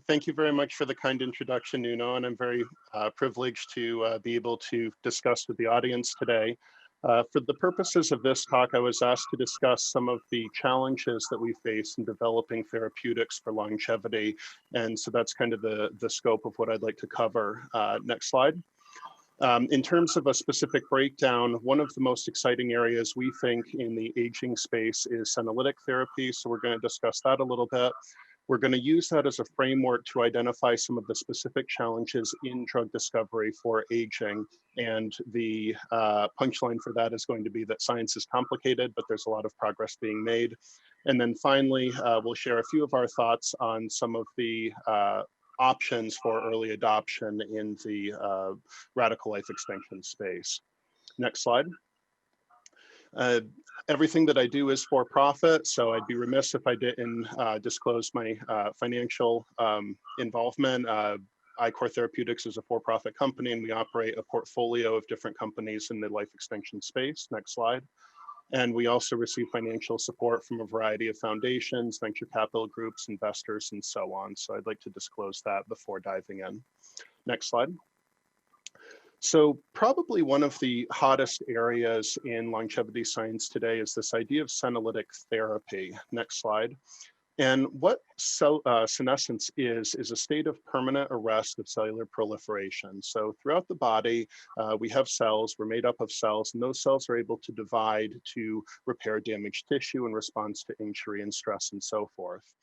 Thank you very much for the kind introduction, Nuno, and I'm very privileged to be able to discuss with the audience today. For the purposes of this talk, I was asked to discuss some of the challenges that we face in developing therapeutics for longevity, and so that's kind of the scope of what I'd like to cover. Next slide. In terms of a specific breakdown, one of the most exciting areas we think in the aging space is senolytic therapy, so we're going to discuss that a little bit. We're going to use that as a framework to identify some of the specific challenges in drug discovery for aging. And the punchline for that is going to be that science is complicated, but there's a lot of progress being made. And then finally, we'll share a few of our thoughts on some of the options for early adoption in the radical life extension space. Next slide. Everything that I do is for profit, so I'd be remiss if I didn't disclose my financial involvement. iCore Therapeutics is a for-profit company, and we operate a portfolio of different companies in the life extension space. Next slide. And we also receive financial support from a variety of foundations, venture capital groups, investors, and so on. So I'd like to disclose that before diving in. Next slide. So probably one of the hottest areas in longevity science today is this idea of senolytic therapy. Next slide. And what senescence is a state of permanent arrest of cellular proliferation. So throughout the body, we have cells, we're made up of cells, and those cells are able to divide to repair damaged tissue in response to injury and stress and so forth.